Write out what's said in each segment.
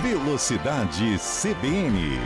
Velocidade CBN.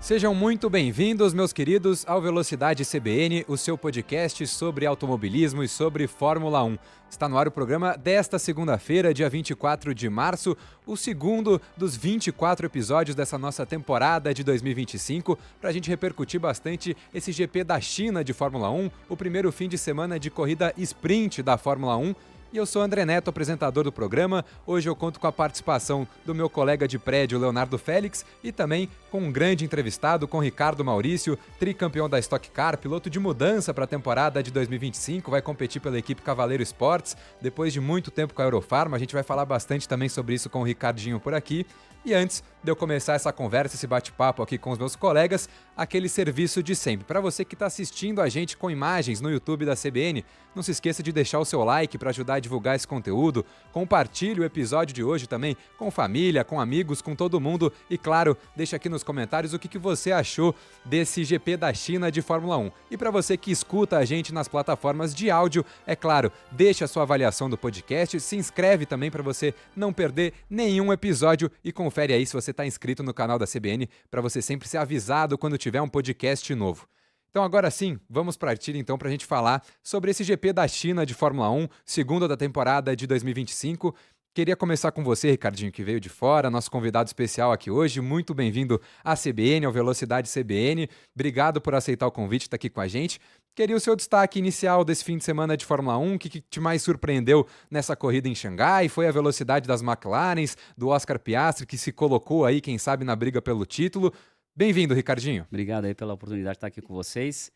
Sejam muito bem-vindos, meus queridos, ao Velocidade CBN, o seu podcast sobre automobilismo e sobre Fórmula 1. Está no ar o programa desta segunda-feira, dia 24 de março, o segundo dos 24 episódios dessa nossa temporada de 2025, para a gente repercutir bastante esse GP da China de Fórmula 1, o primeiro fim de semana de corrida sprint da Fórmula 1. E eu sou André Neto, apresentador do programa. Hoje eu conto com a participação do meu colega de prédio, Leonardo Félix, e também com um grande entrevistado, com Ricardo Maurício, tricampeão da Stock Car, piloto de mudança para a temporada de 2025, vai competir pela equipe Cavaleiro Esportes, depois de muito tempo com a Eurofarma. A gente vai falar bastante também sobre isso com o Ricardinho por aqui. E antes de eu começar essa conversa, esse bate-papo aqui com os meus colegas, aquele serviço de sempre. Para você que está assistindo a gente com imagens no YouTube da CBN, não se esqueça de deixar o seu like para ajudar a divulgar esse conteúdo. Compartilhe o episódio de hoje também com família, com amigos, com todo mundo. E claro, deixa aqui nos comentários o que você achou desse GP da China de Fórmula 1. E para você que escuta a gente nas plataformas de áudio, é claro, deixa a sua avaliação do podcast, se inscreve também para você não perder nenhum episódio e confere aí se você está inscrito no canal da CBN para você sempre ser avisado quando tiver um podcast novo. Então agora sim, vamos partir então para a gente falar sobre esse GP da China de Fórmula 1, segunda da temporada de 2025. Queria começar com você, Ricardinho, que veio de fora, nosso convidado especial aqui hoje. Muito bem-vindo à CBN, ao Velocidade CBN. Obrigado por aceitar o convite de estar aqui com a gente. Queria o seu destaque inicial desse fim de semana de Fórmula 1. O que te mais surpreendeu nessa corrida em Xangai? Foi a velocidade das McLarens, do Oscar Piastri, que se colocou aí, quem sabe, na briga pelo título. Bem-vindo, Ricardinho. Obrigado aí pela oportunidade de estar aqui com vocês.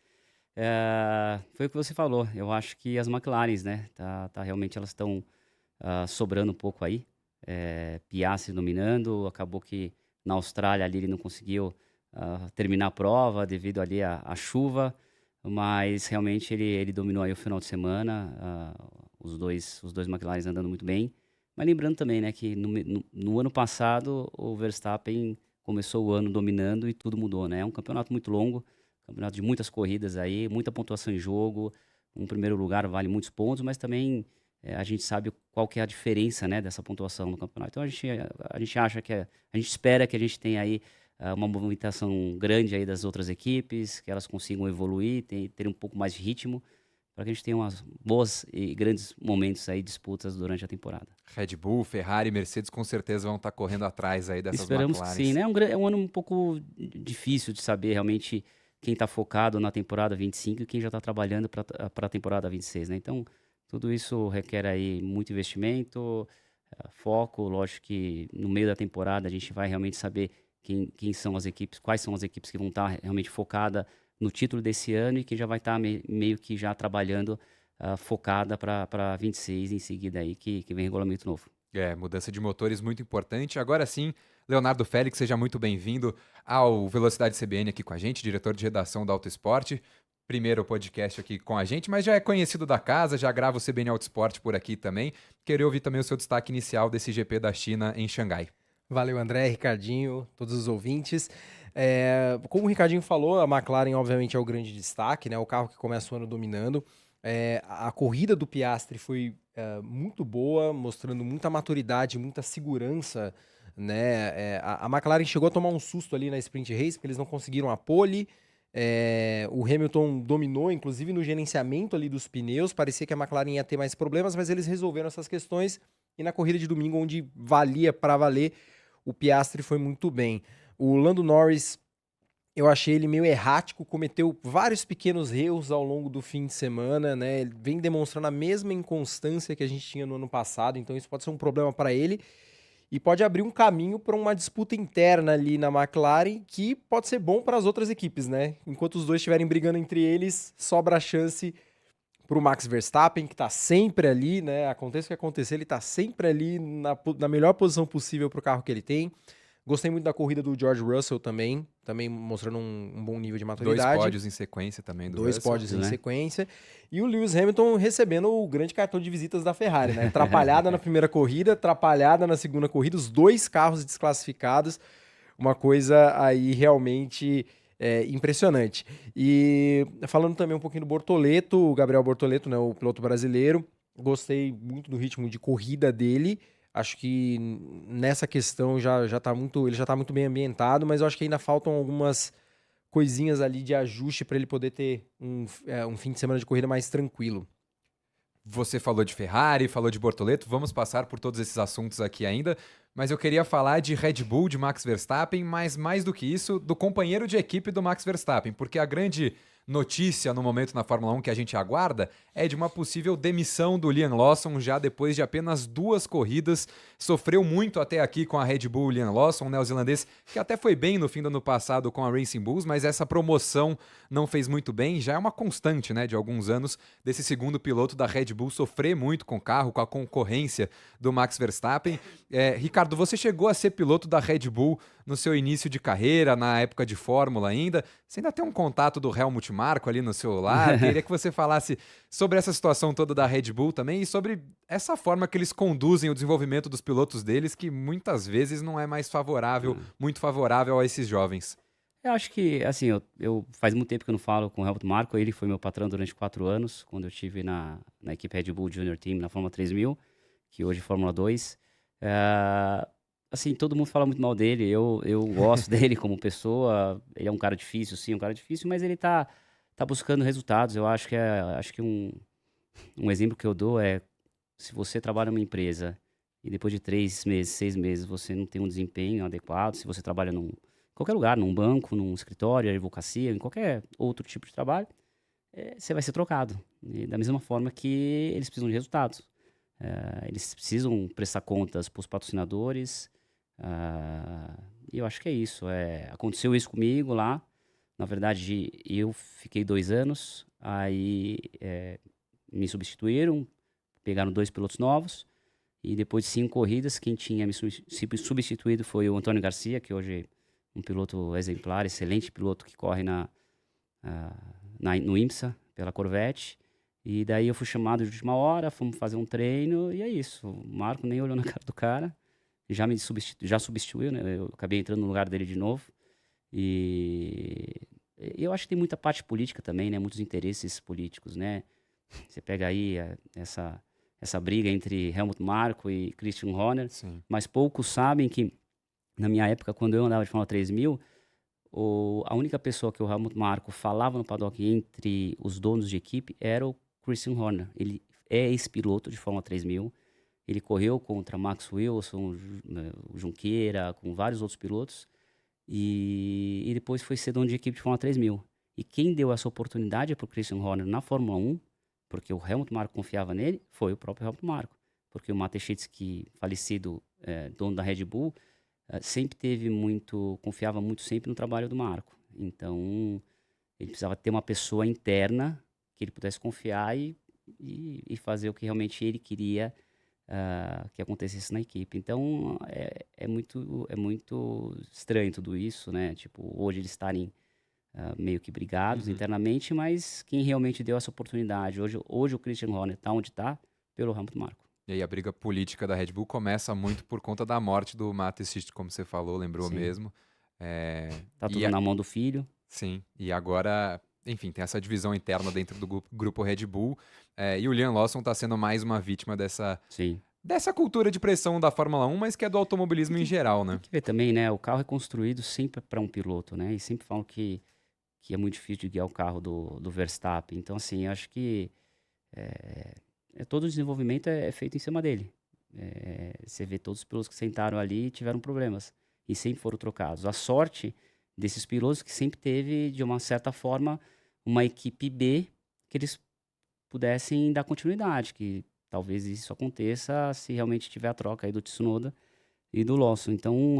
Foi o que você falou. Eu acho que as McLarens, né? Realmente elas estão sobrando um pouco aí. Piastri dominando. Acabou que na Austrália ali ele não conseguiu terminar a prova devido ali à chuva. Mas realmente ele dominou aí o final de semana. Os dois McLarens andando muito bem. Mas lembrando também, né, que no ano passado o Verstappen começou o ano dominando e tudo mudou, né? É um campeonato muito longo, campeonato de muitas corridas aí, muita pontuação em jogo. Um primeiro lugar vale muitos pontos, mas também a gente sabe qual que é a diferença, né, dessa pontuação no campeonato. Então a gente acha que a gente espera que a gente tenha aí uma movimentação grande aí das outras equipes, que elas consigam evoluir, ter um pouco mais de ritmo, para que a gente tenha umas boas e grandes momentos aí, disputas durante a temporada. Red Bull, Ferrari e Mercedes com certeza vão estar correndo atrás aí dessas Esperamos McLarens. que sim, né? É um ano um pouco difícil de saber realmente quem está focado na temporada 25 e quem já está trabalhando para a temporada 26, né? Então, tudo isso requer aí muito investimento, foco. Lógico que no meio da temporada a gente vai realmente saber quem são as equipes, quais são as equipes que vão estar realmente focadas no título desse ano e quem já vai estar meio que já focada para 26 em seguida aí, que vem regulamento novo. Mudança de motores muito importante. Agora sim, Leonardo Félix, seja muito bem-vindo ao Velocidade CBN aqui com a gente, diretor de redação da Auto Esporte. Primeiro podcast aqui com a gente, mas já é conhecido da casa, já grava o CBN Auto Esporte por aqui também. Queria ouvir também o seu destaque inicial desse GP da China em Xangai. Valeu, André, Ricardinho, todos os ouvintes. Como o Ricardinho falou, a McLaren obviamente é o grande destaque, né? O carro que começa o ano dominando. A corrida do Piastri foi muito boa, mostrando muita maturidade, muita segurança, né? A McLaren chegou a tomar um susto ali na Sprint Race, porque eles não conseguiram a pole. O Hamilton dominou, inclusive no gerenciamento ali dos pneus. Parecia que a McLaren ia ter mais problemas, mas eles resolveram essas questões. E na corrida de domingo, onde valia para valer, o Piastri foi muito bem. O Lando Norris, eu achei ele meio errático, cometeu vários pequenos erros ao longo do fim de semana, né? Ele vem demonstrando a mesma inconstância que a gente tinha no ano passado, então isso pode ser um problema para ele e pode abrir um caminho para uma disputa interna ali na McLaren que pode ser bom para as outras equipes, né? Enquanto os dois estiverem brigando entre eles, sobra a chance para o Max Verstappen, que está sempre ali, né? Aconteça o que acontecer, ele está sempre ali na melhor posição possível para o carro que ele tem. Gostei muito da corrida do George Russell também mostrando um bom nível de maturidade. 2 pódios em sequência também do 2 Russell, pódios em né? sequência. E o Lewis Hamilton recebendo o grande cartão de visitas da Ferrari, né? Atrapalhada na primeira corrida, atrapalhada na segunda corrida, os 2 carros desclassificados. Uma coisa aí realmente impressionante. E falando também um pouquinho do Bortoleto, o Gabriel Bortoleto, né, o piloto brasileiro, gostei muito do ritmo de corrida dele. Acho que nessa questão ele já tá muito bem ambientado, mas eu acho que ainda faltam algumas coisinhas ali de ajuste para ele poder ter um fim de semana de corrida mais tranquilo. Você falou de Ferrari, falou de Bortoleto, vamos passar por todos esses assuntos aqui ainda, mas eu queria falar de Red Bull, de Max Verstappen, mas mais do que isso, do companheiro de equipe do Max Verstappen, porque a grande notícia no momento na Fórmula 1 que a gente aguarda é de uma possível demissão do Liam Lawson já depois de apenas 2 corridas. Sofreu muito até aqui com a Red Bull, o Liam Lawson, um neozelandês que até foi bem no fim do ano passado com a Racing Bulls, mas essa promoção não fez muito bem. Já é uma constante, né, de alguns anos desse segundo piloto da Red Bull sofrer muito com o carro, com a concorrência do Max Verstappen. Ricardo, você chegou a ser piloto da Red Bull no seu início de carreira, na época de Fórmula ainda. Você ainda tem um contato do Helmut Marko ali no celular. Queria que você falasse sobre essa situação toda da Red Bull também e sobre essa forma que eles conduzem o desenvolvimento dos pilotos deles, que muitas vezes não é mais favorável, muito favorável a esses jovens. Eu acho que, assim, eu faz muito tempo que eu não falo com o Helmut Marko. Ele foi meu patrão durante 4 anos, quando eu estive na equipe Red Bull Junior Team, na Fórmula 3000, que hoje é Fórmula 2. Assim, todo mundo fala muito mal dele. Eu gosto dele como pessoa. Ele é um cara difícil, sim, um cara difícil, mas ele tá buscando resultados. Eu acho que um exemplo que eu dou é, se você trabalha numa empresa e depois de 3 meses, 6 meses, você não tem um desempenho adequado, se você trabalha em qualquer lugar, num banco, num escritório, advocacia, em qualquer outro tipo de trabalho, você vai ser trocado. E da mesma forma que eles precisam de resultados. Eles precisam prestar contas para os patrocinadores. E eu acho que é isso. Aconteceu isso comigo lá. Na verdade, eu fiquei 2 anos, aí me substituíram, pegaram 2 pilotos novos, e depois de 5 corridas, quem tinha me substituído foi o Antônio Garcia, que hoje é um piloto exemplar, excelente piloto que corre no IMSA, pela Corvette. E daí eu fui chamado de última hora, fomos fazer um treino, e é isso. O Marco nem olhou na cara do cara, já substituiu, né? Eu acabei entrando no lugar dele de novo. E eu acho que tem muita parte política também, né? Muitos interesses políticos, né? Você pega aí essa briga entre Helmut Marko e Christian Horner, Sim. mas poucos sabem que, na minha época, quando eu andava de Fórmula 3000, a única pessoa que o Helmut Marko falava no paddock entre os donos de equipe era o Christian Horner. Ele é ex-piloto de Fórmula 3000, ele correu contra Max Wilson, o Junqueira, com vários outros pilotos, e depois foi ser dono de equipe de Fórmula 3000. E quem deu essa oportunidade para o Christian Horner na Fórmula 1, porque o Helmut Marko confiava nele, foi o próprio Helmut Marko. Porque o Mateschitz, falecido, dono da Red Bull, sempre confiava muito sempre no trabalho do Marko. Então, ele precisava ter uma pessoa interna que ele pudesse confiar e fazer o que realmente ele queria que acontecesse na equipe. Então, é muito estranho tudo isso, né? Tipo, hoje eles estarem meio que brigados internamente, mas quem realmente deu essa oportunidade, hoje o Christian Horner está onde está, pelo Helmut Marko. E aí a briga política da Red Bull começa muito por conta da morte do Mateschitz, como você falou, lembrou Sim. mesmo. Tá tudo na mão do filho. Sim, e agora, enfim, tem essa divisão interna dentro do grupo Red Bull, e o Liam Lawson está sendo mais uma vítima Sim. dessa cultura de pressão da Fórmula 1, mas que é do automobilismo em geral, né? Tem que ver também, né? O carro é construído sempre para um piloto, né? E sempre falam que é muito difícil de guiar o carro do Verstappen. Então, assim, eu acho que todo o desenvolvimento é feito em cima dele. Você vê todos os pilotos que sentaram ali e tiveram problemas. E sempre foram trocados. A sorte desses pilotos que sempre teve, de uma certa forma, uma equipe B que eles pudessem dar continuidade. Que talvez isso aconteça se realmente tiver a troca aí do Tsunoda e do Lawson. Então,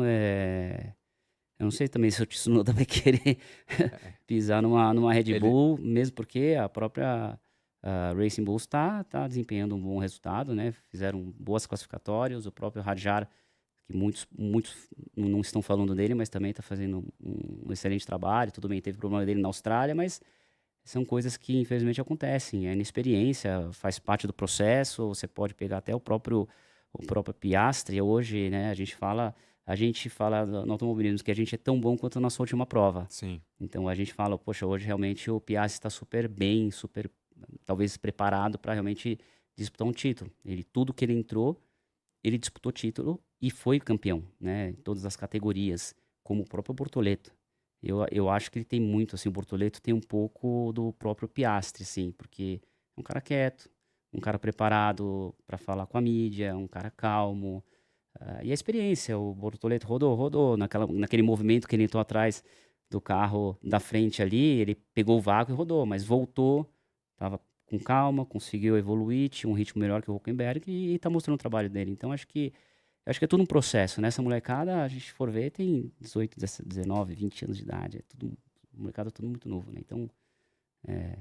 eu não sei também se o Tsunoda vai querer pisar numa Red Bull, mesmo porque a própria Racing Bulls está desempenhando um bom resultado, né? Fizeram boas classificatórias, o próprio Hadjar, que muitos não estão falando dele, mas também está fazendo um excelente trabalho. Tudo bem, teve problema dele na Austrália, mas são coisas que infelizmente acontecem. A inexperiência faz parte do processo. Você pode pegar até o próprio Piastri. Hoje, né, a gente fala no automobilismo que a gente é tão bom quanto a nossa última prova. Sim. Então a gente fala, poxa, hoje realmente o Piastri está super bem, super talvez preparado para realmente disputar um título. Tudo que ele entrou, ele disputou título e foi campeão, né, em todas as categorias, como o próprio Bortoleto. Eu acho que ele tem muito, assim, o Bortoleto tem um pouco do próprio Piastri, assim, porque é um cara quieto, um cara preparado para falar com a mídia, um cara calmo. E a experiência, o Bortoleto rodou naquele movimento que ele entrou atrás do carro da frente ali, ele pegou o vácuo e rodou, mas voltou, estava com calma, conseguiu evoluir, tinha um ritmo melhor que o Hülkenberg e está mostrando o trabalho dele. Então acho que é tudo um processo, né? Essa molecada, a gente for ver, tem 18, 19, 20 anos de idade. Molecada tudo muito novo, né? Então,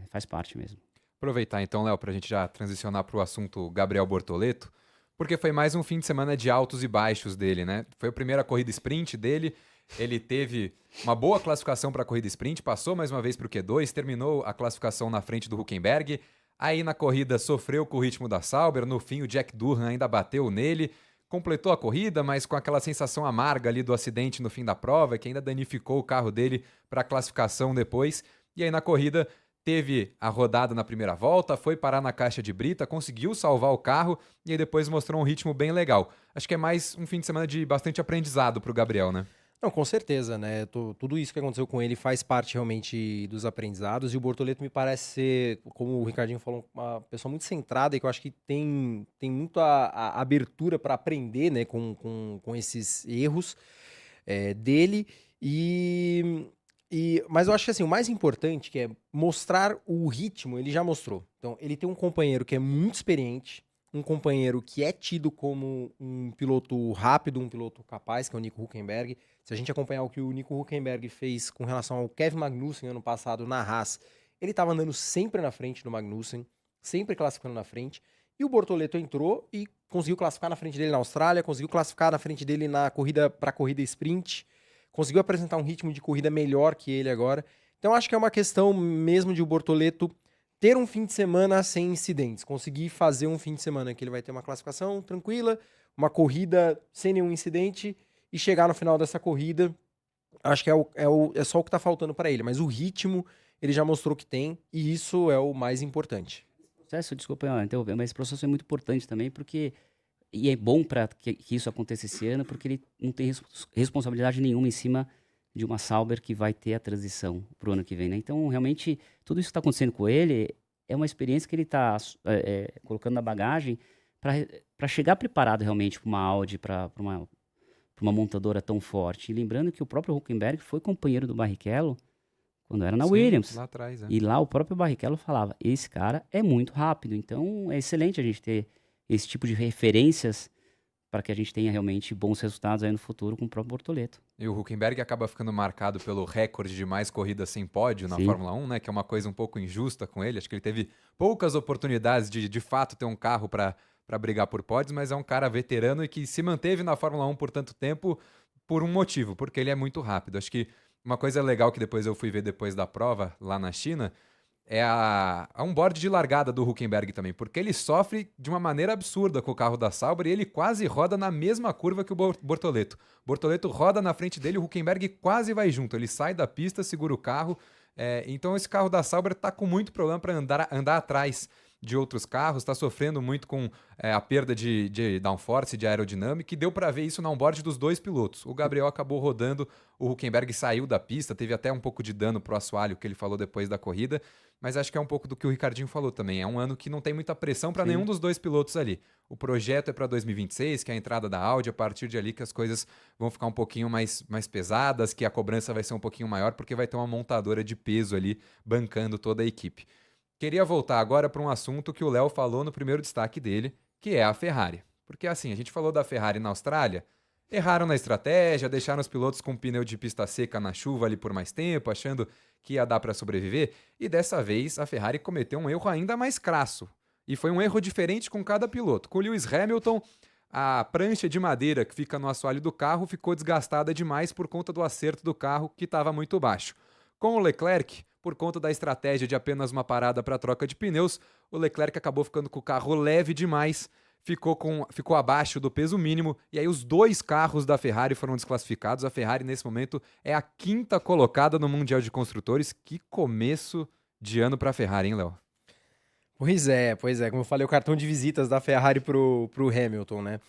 faz parte mesmo. Aproveitar então, Léo, para a gente já transicionar para o assunto Gabriel Bortoleto, porque foi mais um fim de semana de altos e baixos dele, né? Foi a primeira corrida sprint dele, ele teve uma boa classificação para a corrida sprint, passou mais uma vez para o Q2, terminou a classificação na frente do Hülkenberg, aí na corrida sofreu com o ritmo da Sauber, no fim o Jack Durham ainda bateu nele, completou a corrida, mas com aquela sensação amarga ali do acidente no fim da prova, que ainda danificou o carro dele para a classificação depois. E aí na corrida teve a rodada na primeira volta, foi parar na caixa de brita, conseguiu salvar o carro e aí depois mostrou um ritmo bem legal. Acho que é mais um fim de semana de bastante aprendizado para o Gabriel, né? Não, com certeza, né? Tudo isso que aconteceu com ele faz parte realmente dos aprendizados. E o Bortoleto me parece ser, como o Ricardinho falou, uma pessoa muito centrada e que eu acho que tem muito a abertura para aprender, né, com esses erros dele. Mas eu acho que assim, o mais importante que é mostrar o ritmo, ele já mostrou. Então, ele tem um companheiro que é muito experiente, um companheiro que é tido como um piloto rápido, um piloto capaz, que é o Nico Hülkenberg. Se a gente acompanhar o que o Nico Hülkenberg fez com relação ao Kevin Magnussen ano passado na Haas, ele estava andando sempre na frente do Magnussen, sempre classificando na frente. E o Bortoleto entrou e conseguiu classificar na frente dele na Austrália, conseguiu classificar na frente dele na corrida para corrida sprint, conseguiu apresentar um ritmo de corrida melhor que ele agora. Então acho que é uma questão mesmo de o Bortoleto ter um fim de semana sem incidentes, conseguir fazer um fim de semana que ele vai ter uma classificação tranquila, uma corrida sem nenhum incidente e chegar no final dessa corrida, acho que é só o que está faltando para ele, mas o ritmo ele já mostrou que tem e isso é o mais importante. Desculpa interromper, mas esse processo é muito importante também e é bom para que isso aconteça esse ano, porque ele não tem responsabilidade nenhuma em cima de uma Sauber que vai ter a transição para o ano que vem, né? Então, realmente, tudo isso que está acontecendo com ele é uma experiência que ele está colocando na bagagem para chegar preparado realmente para uma Audi, para uma montadora tão forte. E lembrando que o próprio Hülkenberg foi companheiro do Barrichello quando era na Williams. Lá atrás, E lá o próprio Barrichello falava, esse cara é muito rápido. Então, é excelente a gente ter esse tipo de referências para que a gente tenha realmente bons resultados aí no futuro com o próprio Bortoleto. E o Hülkenberg acaba ficando marcado pelo recorde de mais corridas sem pódio na Sim. Fórmula 1, né? Que é uma coisa um pouco injusta com ele. Acho que ele teve poucas oportunidades de fato ter um carro para brigar por pódios, mas é um cara veterano e que se manteve na Fórmula 1 por tanto tempo por um motivo, porque ele é muito rápido. Acho que uma coisa legal que depois eu fui ver depois da prova lá na China é a onboard de largada do Hülkenberg também, porque ele sofre de uma maneira absurda com o carro da Sauber e ele quase roda na mesma curva que o Bortoleto. O Bortoleto roda na frente dele, o Hülkenberg quase vai junto, ele sai da pista, segura o carro, então esse carro da Sauber está com muito problema para andar atrás de outros carros, está sofrendo muito com a perda de downforce, de aerodinâmica, e deu para ver isso na onboard dos dois pilotos. O Gabriel acabou rodando, o Hülkenberg saiu da pista, teve até um pouco de dano pro assoalho, que ele falou depois da corrida, mas acho que é um pouco do que o Ricardinho falou também. É um ano que não tem muita pressão para nenhum dos dois pilotos ali. O projeto é para 2026, que é a entrada da Audi, a partir de ali que as coisas vão ficar um pouquinho mais pesadas, que a cobrança vai ser um pouquinho maior, porque vai ter uma montadora de peso ali bancando toda a equipe. Queria voltar agora para um assunto que o Léo falou no primeiro destaque dele, que é a Ferrari. Porque assim, a gente falou da Ferrari na Austrália, erraram na estratégia, deixaram os pilotos com pneu de pista seca na chuva ali por mais tempo, achando que ia dar para sobreviver, e dessa vez a Ferrari cometeu um erro ainda mais crasso. E foi um erro diferente com cada piloto. Com o Lewis Hamilton, A prancha de madeira que fica no assoalho do carro ficou desgastada demais por conta do acerto do carro, que estava muito baixo. Com o Leclerc, por conta da estratégia de apenas uma parada para troca de pneus, o Leclerc acabou ficando com o carro leve demais, ficou abaixo do peso mínimo, e aí os dois carros da Ferrari foram desclassificados. A Ferrari, nesse momento, é a 5ª colocada no Mundial de Construtores. Que começo de ano para a Ferrari, hein, Léo? Pois é. Como eu falei, o cartão de visitas da Ferrari pro Hamilton, né?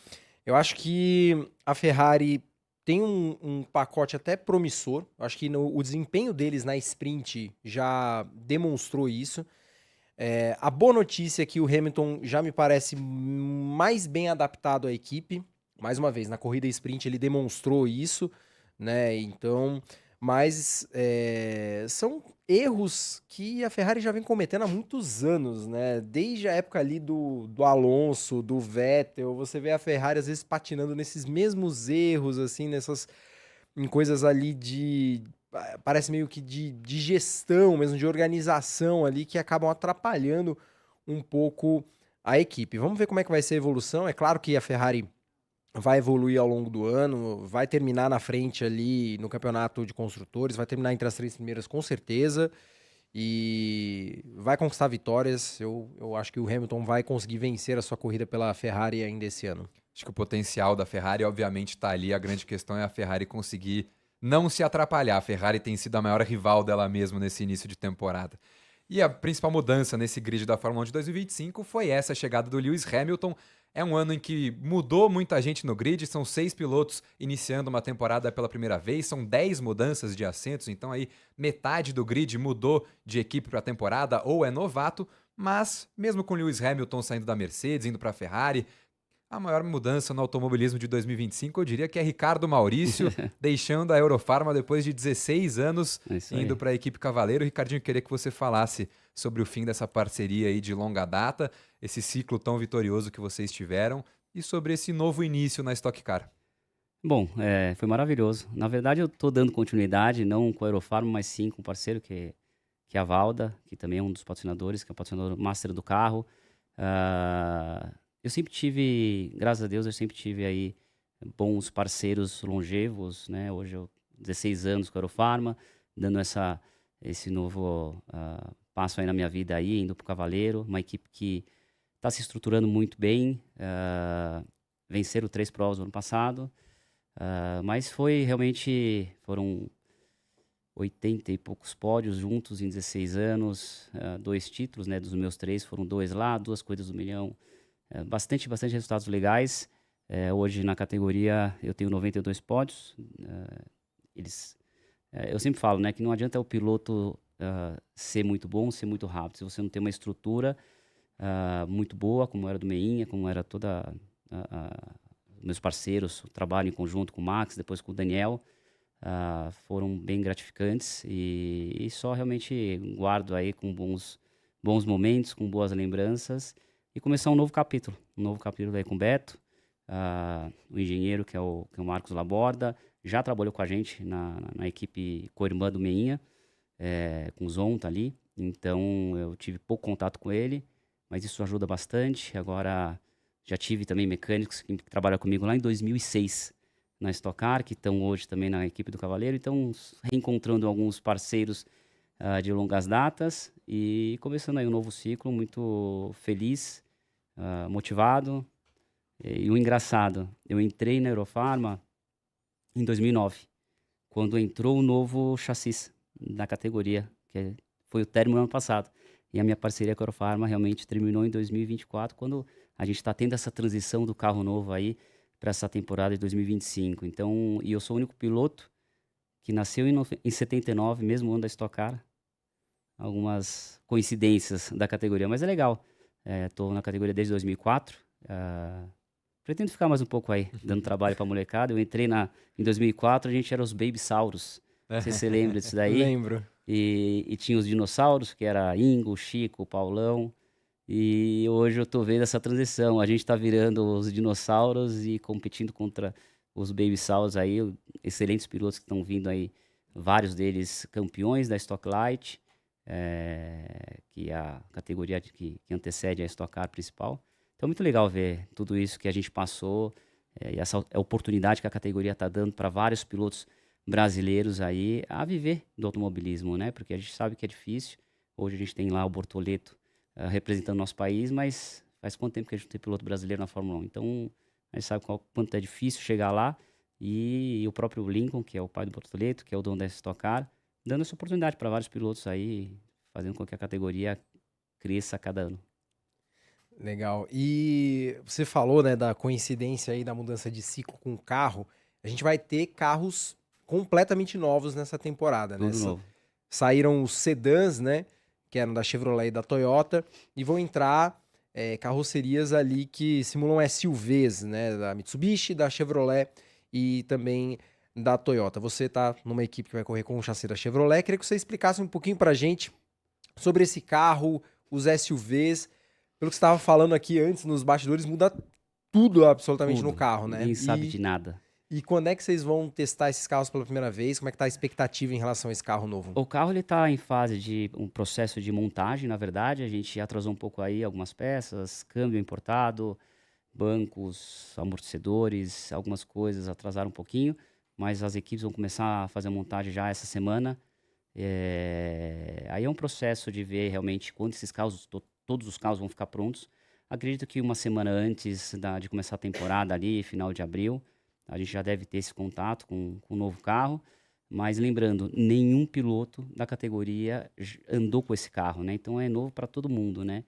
Eu acho que a Ferrari tem um pacote até promissor. Eu acho que o desempenho deles na sprint já demonstrou isso. A boa notícia é que o Hamilton já me parece mais bem adaptado à equipe. Mais uma vez, na corrida sprint ele demonstrou isso, né? Então, mas são erros que a Ferrari já vem cometendo há muitos anos, né? Desde a época ali do Alonso, do Vettel, você vê a Ferrari às vezes patinando nesses mesmos erros, assim, em coisas ali parece meio que de gestão mesmo, de organização ali, que acabam atrapalhando um pouco a equipe. Vamos ver como é que vai ser a evolução. É claro que a Ferrari vai evoluir ao longo do ano, vai terminar na frente ali no campeonato de construtores, vai terminar entre as 3 primeiras com certeza, e vai conquistar vitórias. Eu acho que o Hamilton vai conseguir vencer a sua corrida pela Ferrari ainda esse ano. Acho que o potencial da Ferrari, obviamente, está ali. A grande questão é a Ferrari conseguir não se atrapalhar. A Ferrari tem sido a maior rival dela mesma nesse início de temporada. E a principal mudança nesse grid da Fórmula 1 de 2025 foi essa chegada do Lewis Hamilton. É um ano em que mudou muita gente no grid, são 6 pilotos iniciando uma temporada pela primeira vez, são 10 mudanças de assentos, então aí metade do grid mudou de equipe para a temporada ou é novato, mas mesmo com Lewis Hamilton saindo da Mercedes, indo para a Ferrari, a maior mudança no automobilismo de 2025, eu diria que é Ricardo Maurício, deixando a Eurofarma depois de 16 anos, indo para a equipe Cavaleiro. Ricardinho, queria que você falasse sobre o fim dessa parceria aí de longa data, esse ciclo tão vitorioso que vocês tiveram, e sobre esse novo início na Stock Car. Bom, foi maravilhoso. Na verdade, eu estou dando continuidade, não com a Eurofarma, mas sim com um parceiro que é a Valda, que também é um dos patrocinadores, que é o patrocinador master do carro. Eu sempre tive, graças a Deus, aí bons parceiros longevos, né? Hoje eu 16 anos com a Eurofarma, dando esse novo passo aí na minha vida aí, indo para o Cavaleiro, uma equipe que está se estruturando muito bem, venceram 3 provas no ano passado, mas foram 80 e poucos pódios juntos em 16 anos, 2 títulos, né? Dos meus 3 foram 2 lá, 2 corridas do milhão. Bastante resultados legais. Hoje na categoria eu tenho 92 pódios. Eu sempre falo, né, que não adianta o piloto ser muito bom, ser muito rápido. Se você não tem uma estrutura muito boa, como era do Meinha, como era meus parceiros, o trabalho em conjunto com o Max, depois com o Daniel, foram bem gratificantes e só realmente guardo aí com bons momentos, com boas lembranças. E começar um novo capítulo aí com o Beto, o engenheiro que é o Marcos Laborda, já trabalhou com a gente na equipe co-irmã do Meinha, com o Zonta ali, então eu tive pouco contato com ele, mas isso ajuda bastante. Agora já tive também mecânicos que trabalham comigo lá em 2006 na Stock Car, que estão hoje também na equipe do Cavaleiro, então reencontrando alguns parceiros de longas datas e começando aí um novo ciclo, muito feliz, motivado. E o engraçado, eu entrei na Eurofarma em 2009, quando entrou o novo chassi da categoria, que foi o término do ano passado. E a minha parceria com a Eurofarma realmente terminou em 2024, quando a gente está tendo essa transição do carro novo aí para essa temporada de 2025. Então, e eu sou o único piloto que nasceu em 79, mesmo ano da Stock Car. Algumas coincidências da categoria, mas é legal. Estou na categoria desde 2004. Pretendo ficar mais um pouco aí, dando trabalho para a molecada. Eu entrei em 2004, a gente era os Babysauros. Não sei se você lembra disso daí. Lembro. E tinha os dinossauros, que era Ingo, Chico, Paulão. E hoje eu tô vendo essa transição. A gente tá virando os dinossauros e competindo contra os Babysauros aí. Excelentes pilotos que estão vindo aí. Vários deles campeões da Stock Light, que é a categoria que antecede a Stock Car principal. Então é muito legal ver tudo isso que a gente passou, e essa oportunidade que a categoria está dando para vários pilotos brasileiros aí a viver do automobilismo, né? Porque a gente sabe que é difícil. Hoje a gente tem lá o Bortoleto representando nosso país, mas faz quanto tempo que a gente não tem piloto brasileiro na Fórmula 1? Então a gente sabe quanto é difícil chegar lá, e o próprio Lincoln, que é o pai do Bortoleto, que é o dono da Stock Car, dando essa oportunidade para vários pilotos aí, fazendo com que a categoria cresça a cada ano. Legal. E você falou, né, da coincidência aí da mudança de ciclo com o carro. A gente vai ter carros completamente novos nessa temporada, né? Tudo novo. Saíram os sedãs, né, que eram da Chevrolet e da Toyota, e vão entrar carrocerias ali que simulam SUVs, né, da Mitsubishi, da Chevrolet e também da Toyota. Você tá numa equipe que vai correr com o chassi da Chevrolet. Queria que você explicasse um pouquinho pra gente sobre esse carro, os SUVs. Pelo que você estava falando aqui antes, nos bastidores, muda tudo absolutamente no carro, né? Ninguém sabe de nada. E quando é que vocês vão testar esses carros pela primeira vez? Como é que tá a expectativa em relação a esse carro novo? O carro ele tá em fase de um processo de montagem, na verdade. A gente atrasou um pouco aí algumas peças, câmbio importado, bancos, amortecedores, algumas coisas atrasaram um pouquinho, mas as equipes vão começar a fazer a montagem já essa semana. Aí é um processo de ver realmente quando esses carros, todos os carros vão ficar prontos. Acredito que uma semana antes de começar a temporada ali, final de abril, a gente já deve ter esse contato com o novo carro. Mas lembrando, nenhum piloto da categoria andou com esse carro, né? Então é novo para todo mundo, né?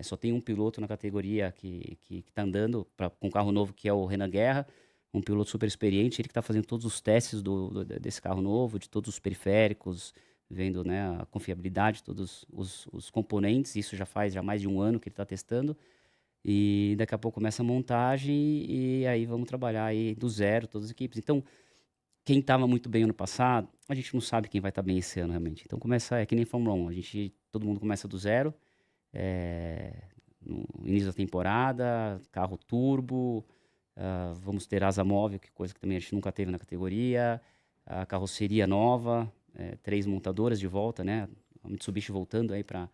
Só tem um piloto na categoria que está andando com um carro novo, que é o Renan Guerra, um piloto super experiente, ele que está fazendo todos os testes desse carro novo, de todos os periféricos, vendo, né, a confiabilidade, todos os componentes. Isso já faz mais de um ano que ele está testando. E daqui a pouco começa a montagem e aí vamos trabalhar aí do zero, todas as equipes. Então, quem estava muito bem ano passado, a gente não sabe quem vai estar bem esse ano realmente. Então é que nem Fórmula 1, todo mundo começa do zero, no início da temporada, carro turbo, vamos ter asa móvel, que coisa que também a gente nunca teve na categoria, a carroceria nova, 3 montadoras de volta, né? A Mitsubishi voltando aí para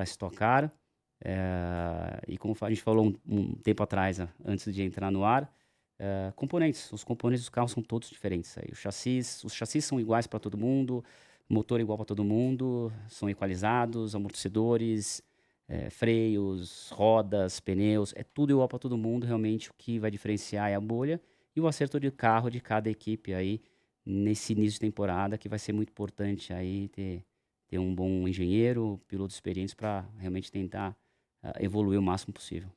Stock Car. E como a gente falou um tempo atrás, antes de entrar no ar, os componentes dos carros são todos diferentes. Aí, os chassis são iguais para todo mundo, motor igual para todo mundo, são equalizados, amortecedores, freios, rodas, pneus, é tudo igual para todo mundo. Realmente o que vai diferenciar é a bolha e o acerto de carro de cada equipe aí nesse início de temporada, que vai ser muito importante aí ter um bom engenheiro, pilotos experientes para realmente tentar evoluir o máximo possível.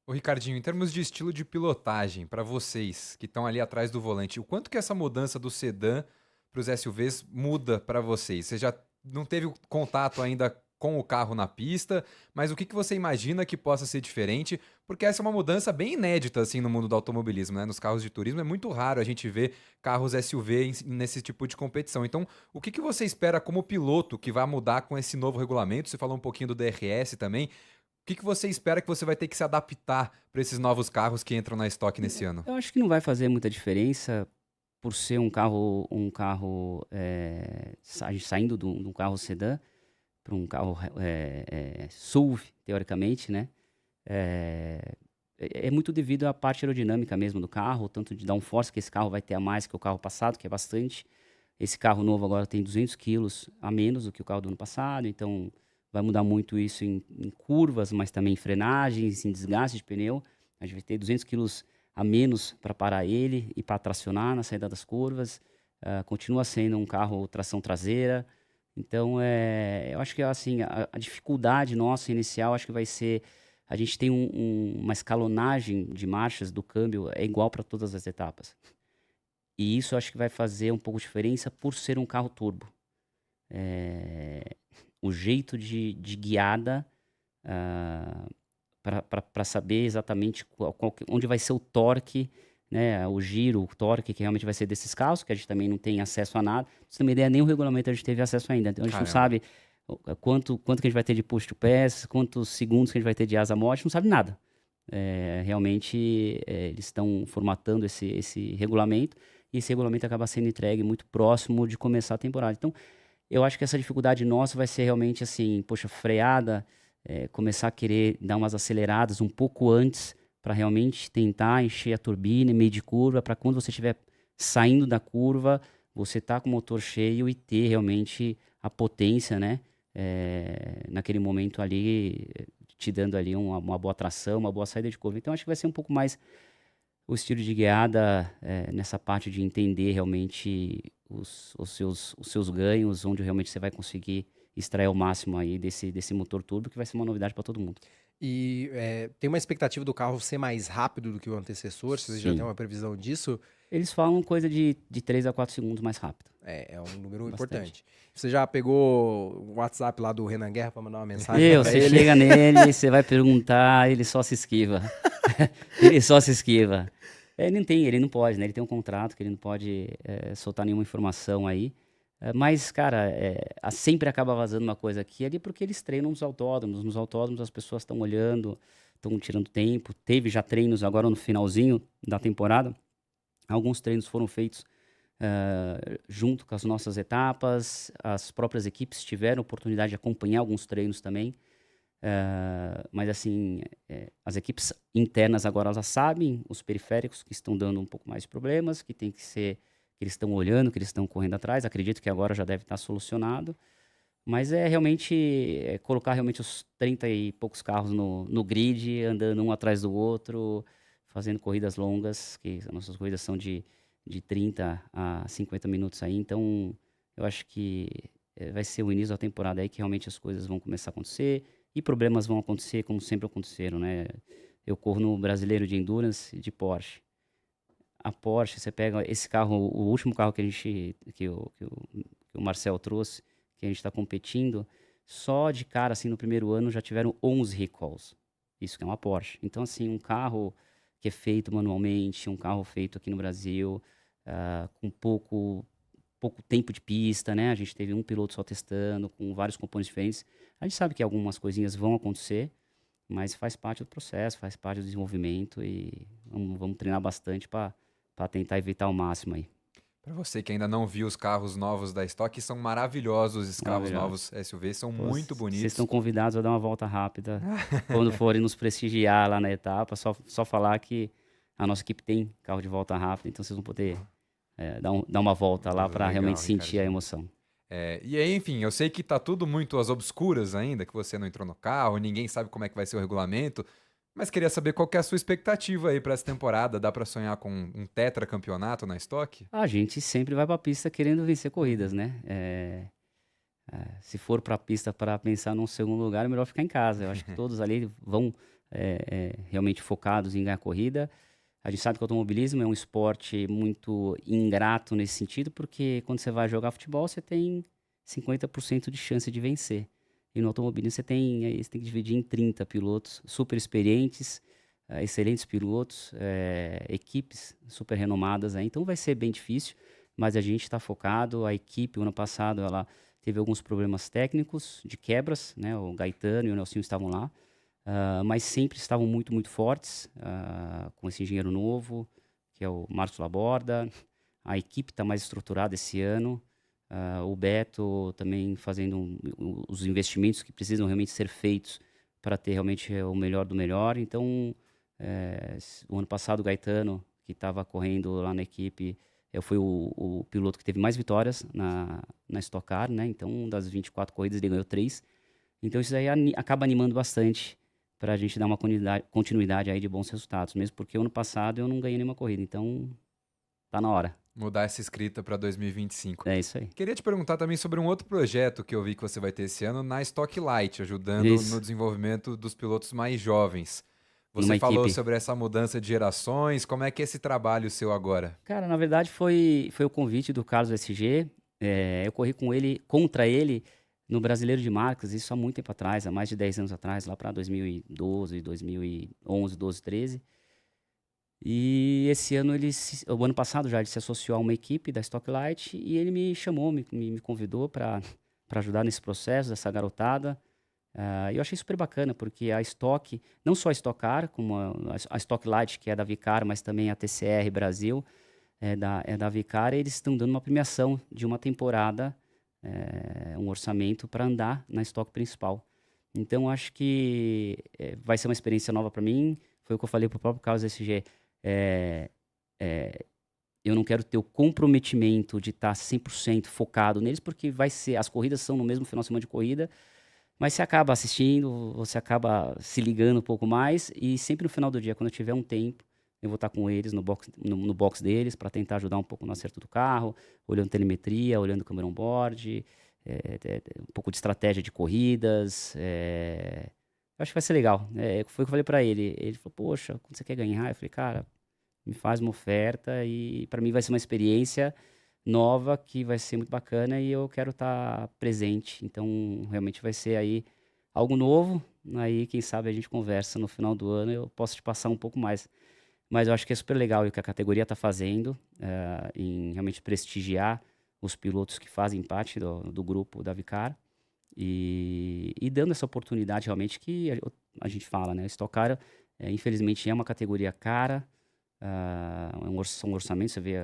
Ô Ricardinho, em termos de estilo de pilotagem, para vocês que estão ali atrás do volante, o quanto que essa mudança do sedã para os SUVs muda para vocês? Você já não teve contato ainda com o carro na pista, mas o que você imagina que possa ser diferente? Porque essa é uma mudança bem inédita assim, no mundo do automobilismo, né? Nos carros de turismo é muito raro a gente ver carros SUV nesse tipo de competição. Então, o que você espera como piloto que vai mudar com esse novo regulamento? Você falou um pouquinho do DRS também. O que você espera que você vai ter que se adaptar para esses novos carros que entram na estoque nesse ano? Eu acho que não vai fazer muita diferença por ser um carro saindo de um carro sedã para um carro SUV, teoricamente, né? É muito devido à parte aerodinâmica mesmo do carro, tanto de downforce que esse carro vai ter a mais que o carro passado, que é bastante. Esse carro novo agora tem 200 quilos a menos do que o carro do ano passado, então vai mudar muito isso em curvas, mas também em frenagens, em desgaste de pneu. A gente vai ter 200 quilos a menos para parar ele e para tracionar na saída das curvas. Continua sendo um carro tração traseira. Então, eu acho que assim, a dificuldade nossa inicial acho que vai ser... A gente tem uma escalonagem de marchas do câmbio igual para todas as etapas. E isso acho que vai fazer um pouco de diferença por ser um carro turbo. O jeito de guiada para saber exatamente onde vai ser o torque, né, o giro, o torque que realmente vai ser desses carros, que a gente também não tem acesso a nada. Pra você ter uma ideia, nem o regulamento a gente teve acesso ainda. Então a gente não sabe quanto que a gente vai ter de push to pass, quantos segundos que a gente vai ter de asa móvel, a gente não sabe nada. Realmente eles estão formatando esse regulamento e esse regulamento acaba sendo entregue muito próximo de começar a temporada. Então eu acho que essa dificuldade nossa vai ser realmente assim, poxa, freada, começar a querer dar umas aceleradas um pouco antes para realmente tentar encher a turbina em meio de curva, para quando você estiver saindo da curva, você tá com o motor cheio e ter realmente a potência, né? Naquele momento ali, te dando ali uma boa tração, uma boa saída de curva. Então, acho que vai ser um pouco mais o estilo de guiada nessa parte de entender realmente os seus ganhos, onde realmente você vai conseguir extrair o máximo aí desse motor turbo, que vai ser uma novidade para todo mundo. E tem uma expectativa do carro ser mais rápido do que o antecessor? Você já tem Sim. uma previsão disso? Eles falam coisa de 3 a 4 segundos mais rápido. É um número Bastante. importante. Você já pegou o WhatsApp lá do Renan Guerra para mandar uma mensagem pra Você ele? chega nele, você vai perguntar, ele só se esquiva. Ele só se esquiva. Ele não pode, né? Ele tem um contrato que ele não pode soltar nenhuma informação aí. Mas, cara, sempre acaba vazando uma coisa aqui e ali porque eles treinam nos autódromos. Nos autódromos as pessoas estão olhando, estão tirando tempo. Teve já treinos agora no finalzinho da temporada. Alguns treinos foram feitos junto com as nossas etapas. As próprias equipes tiveram oportunidade de acompanhar alguns treinos também. Mas assim, as equipes internas agora elas sabem os periféricos que estão dando um pouco mais de problemas, que tem que ser, que eles estão olhando, que eles estão correndo atrás. Acredito que agora já deve estar solucionado. Mas realmente colocar realmente os 30 e poucos carros no grid, andando um atrás do outro, fazendo corridas longas, que as nossas corridas são de 30 a 50 minutos aí. Então, eu acho que vai ser o início da temporada aí que realmente as coisas vão começar a acontecer e problemas vão acontecer como sempre aconteceram, né? Eu corro no Brasileiro de Endurance de Porsche. A Porsche, você pega esse carro, o último carro que o Marcel trouxe, que a gente está competindo, só de cara, assim, no primeiro ano já tiveram 11 recalls. Isso que é uma Porsche. Então, assim, um carro que é feito manualmente, um carro feito aqui no Brasil, com pouco tempo de pista, né? A gente teve um piloto só testando, com vários componentes diferentes. A gente sabe que algumas coisinhas vão acontecer, mas faz parte do processo, faz parte do desenvolvimento e vamos treinar bastante para tentar evitar o máximo aí. Para você que ainda não viu os carros novos da Stock, são maravilhosos esses carros Maravilhoso. novos SUV, são Pô, muito Vocês bonitos. estão convidados a dar uma volta rápida quando forem nos prestigiar lá na etapa. Só falar que a nossa equipe tem carro de volta rápida, então vocês vão poder dar uma volta lá para Legal, realmente sentir a Ricardinho. emoção. E aí, enfim, eu sei que tá tudo muito às obscuras ainda, que você não entrou no carro, ninguém sabe como é que vai ser o regulamento, mas queria saber qual que é a sua expectativa aí para essa temporada. Dá para sonhar com um tetracampeonato na Stock? A gente sempre vai para a pista querendo vencer corridas, né? Se for para a pista para pensar num segundo lugar, é melhor ficar em casa. Eu acho que todos ali vão realmente focados em ganhar corrida. A gente sabe que o automobilismo é um esporte muito ingrato nesse sentido, porque quando você vai jogar futebol, você tem 50% de chance de vencer. E no automobilismo você tem que dividir em 30 pilotos super experientes, excelentes pilotos, equipes super renomadas aí. Então vai ser bem difícil, mas a gente está focado. A equipe, o ano passado, ela teve alguns problemas técnicos de quebras, né? O Gaetano e o Nelsinho estavam lá. Mas sempre estavam muito, muito fortes, com esse engenheiro novo, que é o Marcos Laborda. A equipe está mais estruturada esse ano. O Beto também fazendo os investimentos que precisam realmente ser feitos para ter realmente o melhor do melhor. Então, o ano passado o Gaetano, que estava correndo lá na equipe, foi o piloto que teve mais vitórias na Stock Car, né? Então, das 24 corridas, ele ganhou 3. Então, isso aí acaba animando bastante para a gente dar uma continuidade aí de bons resultados, mesmo porque ano passado eu não ganhei nenhuma corrida, então tá na hora. Mudar essa escrita para 2025. É isso aí. Queria te perguntar também sobre um outro projeto que eu vi que você vai ter esse ano na Stock Light, ajudando Isso. no desenvolvimento dos pilotos mais jovens. Você Numa falou equipe. sobre essa mudança de gerações, como é que é esse trabalho seu agora? Cara, na verdade foi o convite do Carlos SG. Eu corri contra ele no Brasileiro de Marcas, isso há muito tempo atrás, há mais de 10 anos atrás, lá para 2012, 2011, 12, 13. E esse ano o ano passado já ele se associou a uma equipe da Stock Light e ele me chamou, me convidou para ajudar nesse processo dessa garotada. Eu achei super bacana, porque a Stock, não só a Stock Car, como a Stock Light, que é da Vicar, mas também a TCR Brasil, da Vicar, eles estão dando uma premiação de uma temporada, um orçamento para andar na Stock principal. Então, acho que vai ser uma experiência nova para mim. Foi o que eu falei pro próprio Carlos SG. É, é, eu não quero ter o comprometimento de estar 100% focado neles, porque as corridas são no mesmo final de semana de corrida, mas você acaba assistindo, você acaba se ligando um pouco mais, e sempre no final do dia, quando eu tiver um tempo, eu vou estar com eles no box deles, para tentar ajudar um pouco no acerto do carro, olhando telemetria, olhando câmera on-board, um pouco de estratégia de corridas. Eu acho que vai ser legal. Foi o que eu falei para ele. Ele falou, poxa, quando você quer ganhar? Eu falei, cara, me faz uma oferta e para mim vai ser uma experiência nova que vai ser muito bacana e eu quero estar presente. Então, realmente vai ser aí algo novo. Aí, quem sabe a gente conversa no final do ano, eu posso te passar um pouco mais. Mas eu acho que é super legal o que a categoria está fazendo em realmente prestigiar os pilotos que fazem parte do grupo da Vicar e dando essa oportunidade realmente que a gente fala, né? Stock Car, infelizmente, é uma categoria cara, são orçamentos, você vê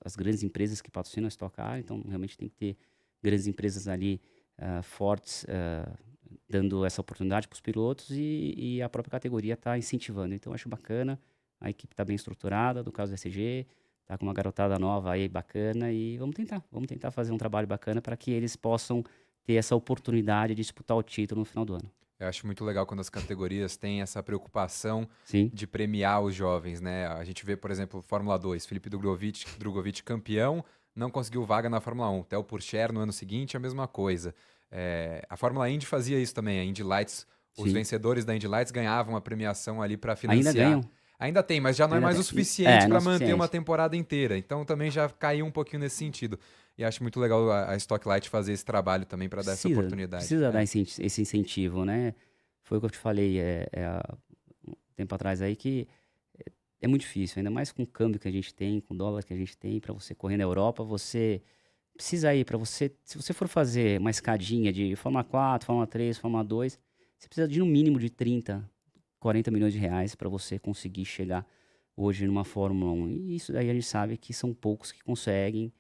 as grandes empresas que patrocinam a Stock Car, então realmente tem que ter grandes empresas ali fortes dando essa oportunidade para os pilotos e a própria categoria está incentivando. Então, acho bacana, a equipe está bem estruturada, do caso do SG, está com uma garotada nova aí bacana e vamos tentar fazer um trabalho bacana para que eles possam ter essa oportunidade de disputar o título no final do ano. Eu acho muito legal quando as categorias têm essa preocupação Sim. de premiar os jovens, né? A gente vê, por exemplo, Fórmula 2, Felipe Drugovich campeão, não conseguiu vaga na Fórmula 1. Theo Pourchaire no ano seguinte, a mesma coisa. A Fórmula Indy fazia isso também, a Indy Lights, os Sim. vencedores da Indy Lights ganhavam a premiação ali para financiar. Ainda ganham? Ainda tem, mas já não é Ainda mais tem. o suficiente não é para manter suficiente. uma temporada inteira. Então também já caiu um pouquinho nesse sentido. E acho muito legal a Stocklight fazer esse trabalho também para dar essa oportunidade. Precisa dar esse incentivo, né? Foi o que eu te falei um tempo atrás aí, que é muito difícil, ainda mais com o câmbio que a gente tem, com o dólar que a gente tem, para você correr na Europa, você precisa ir, se você for fazer uma escadinha de Fórmula 4, Fórmula 3, Fórmula 2, você precisa de no mínimo de 30, 40 milhões de reais para você conseguir chegar hoje numa Fórmula 1. E isso daí a gente sabe que são poucos que conseguem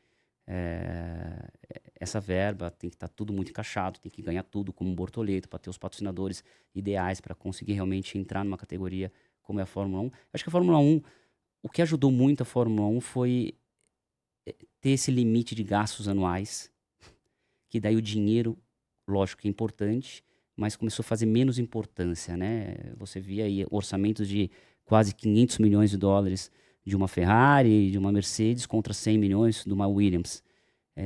essa verba, tem que estar tudo muito encaixado, tem que ganhar tudo como um Bortoleto para ter os patrocinadores ideais para conseguir realmente entrar numa categoria como é a Fórmula 1. Acho que a Fórmula 1, o que ajudou muito a Fórmula 1 foi ter esse limite de gastos anuais, que daí o dinheiro, lógico que é importante, mas começou a fazer menos importância, né? Você via aí orçamentos de quase 500 milhões de dólares de uma Ferrari, de uma Mercedes, contra 100 milhões de uma Williams.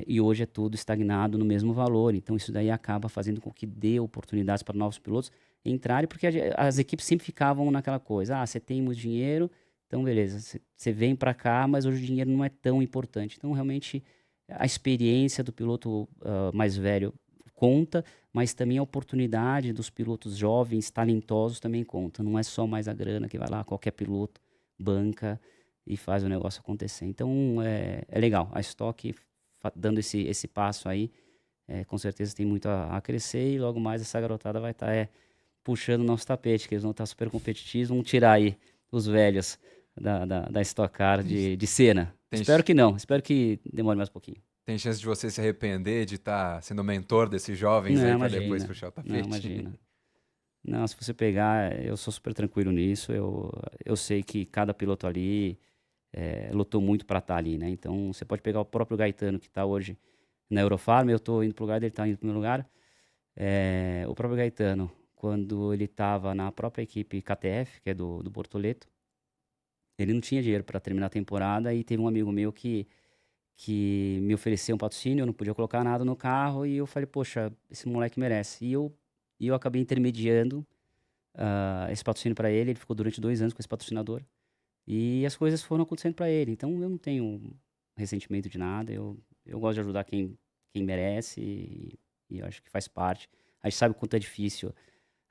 E hoje é tudo estagnado no mesmo valor. Então, isso daí acaba fazendo com que dê oportunidades para novos pilotos entrarem, porque as equipes sempre ficavam naquela coisa. Você tem muito dinheiro, então beleza, você vem para cá, mas hoje o dinheiro não é tão importante. Então, realmente, a experiência do piloto mais velho conta, mas também a oportunidade dos pilotos jovens, talentosos também conta. Não é só mais a grana que vai lá, qualquer piloto banca e faz o negócio acontecer. Então, é legal. A Stock dando esse passo aí, com certeza tem muito a crescer e logo mais essa garotada vai estar puxando o nosso tapete, que eles vão estar super competitivos, vão tirar aí os velhos da Stock Car de cena. Espero que não, espero que demore mais um pouquinho. Tem chance de você se arrepender de estar sendo mentor desses jovens aí para depois puxar o tapete? Não, imagina. Não, se você pegar, eu sou super tranquilo nisso, eu sei que cada piloto ali lutou muito para estar ali, né? Então, você pode pegar o próprio Gaetano, que está hoje na Eurofarm, eu estou indo para o lugar dele, está indo para o meu lugar. O próprio Gaetano, quando ele estava na própria equipe KTF, que é do Bortoleto, ele não tinha dinheiro para terminar a temporada e teve um amigo meu que me ofereceu um patrocínio, eu não podia colocar nada no carro e eu falei, poxa, esse moleque merece. E eu acabei intermediando esse patrocínio para ele, ele ficou durante 2 anos com esse patrocinador. E as coisas foram acontecendo para ele. Então, eu não tenho ressentimento de nada. Eu gosto de ajudar quem merece e eu acho que faz parte. A gente sabe o quanto é difícil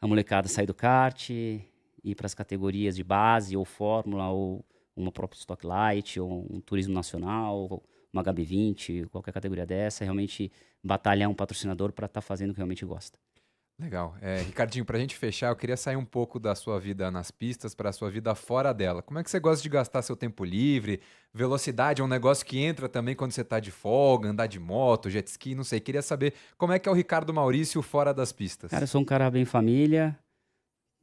a molecada sair do kart, ir para as categorias de base, ou Fórmula, ou uma própria Stock Light, ou um Turismo Nacional, ou uma HB20, qualquer categoria dessa. Realmente batalhar um patrocinador para estar fazendo o que realmente gosta. Legal. Ricardinho, para a gente fechar, eu queria sair um pouco da sua vida nas pistas para a sua vida fora dela. Como é que você gosta de gastar seu tempo livre? Velocidade é um negócio que entra também quando você está de folga, andar de moto, jet ski, não sei. Queria saber como é que é o Ricardo Maurício fora das pistas. Cara, eu sou um cara bem família,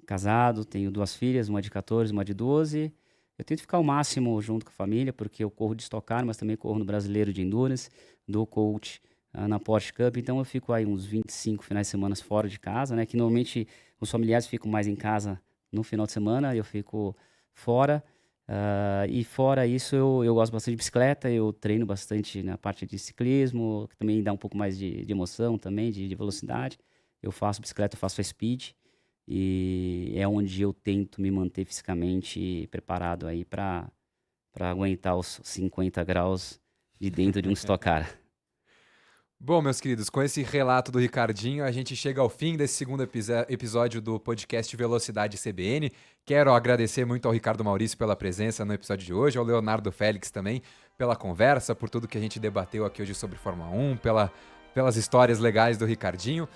casado, tenho 2 filhas, uma de 14, uma de 12. Eu tento ficar ao máximo junto com a família, porque eu corro de Stock Car, mas também corro no Brasileiro de Endurance, dou coach na Porsche Cup, então eu fico aí uns 25 finais de semana fora de casa, né? Que normalmente os familiares ficam mais em casa no final de semana, eu fico fora. E fora isso, eu gosto bastante de bicicleta, eu treino bastante na parte de ciclismo, que também dá um pouco mais de emoção também, de velocidade. Eu faço bicicleta, eu faço speed, e é onde eu tento me manter fisicamente preparado aí para aguentar os 50 graus de dentro de um Stock Car. Bom, meus queridos, com esse relato do Ricardinho, a gente chega ao fim desse segundo episódio do podcast Velocidade CBN. Quero agradecer muito ao Ricardo Maurício pela presença no episódio de hoje, ao Leonardo Félix também pela conversa, por tudo que a gente debateu aqui hoje sobre Fórmula 1, pelas histórias legais do Ricardinho.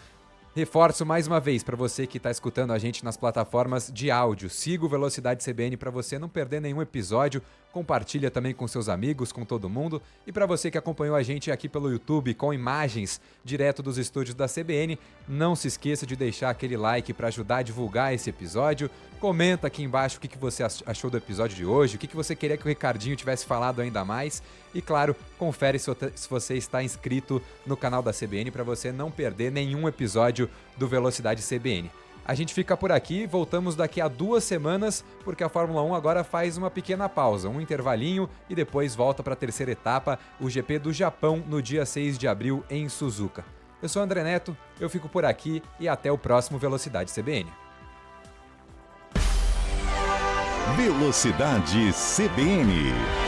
Reforço mais uma vez para você que está escutando a gente nas plataformas de áudio. Siga o Velocidade CBN para você não perder nenhum episódio. Compartilha também com seus amigos, com todo mundo. E para você que acompanhou a gente aqui pelo YouTube com imagens direto dos estúdios da CBN, não se esqueça de deixar aquele like para ajudar a divulgar esse episódio. Comenta aqui embaixo o que você achou do episódio de hoje, o que você queria que o Ricardinho tivesse falado ainda mais. E claro, confere se você está inscrito no canal da CBN para você não perder nenhum episódio do Velocidade CBN. A gente fica por aqui, voltamos daqui a 2 semanas, porque a Fórmula 1 agora faz uma pequena pausa, um intervalinho, e depois volta para a terceira etapa, o GP do Japão, no dia 6 de abril, em Suzuka. Eu sou André Neto, eu fico por aqui e até o próximo Velocidade CBN. Velocidade CBN.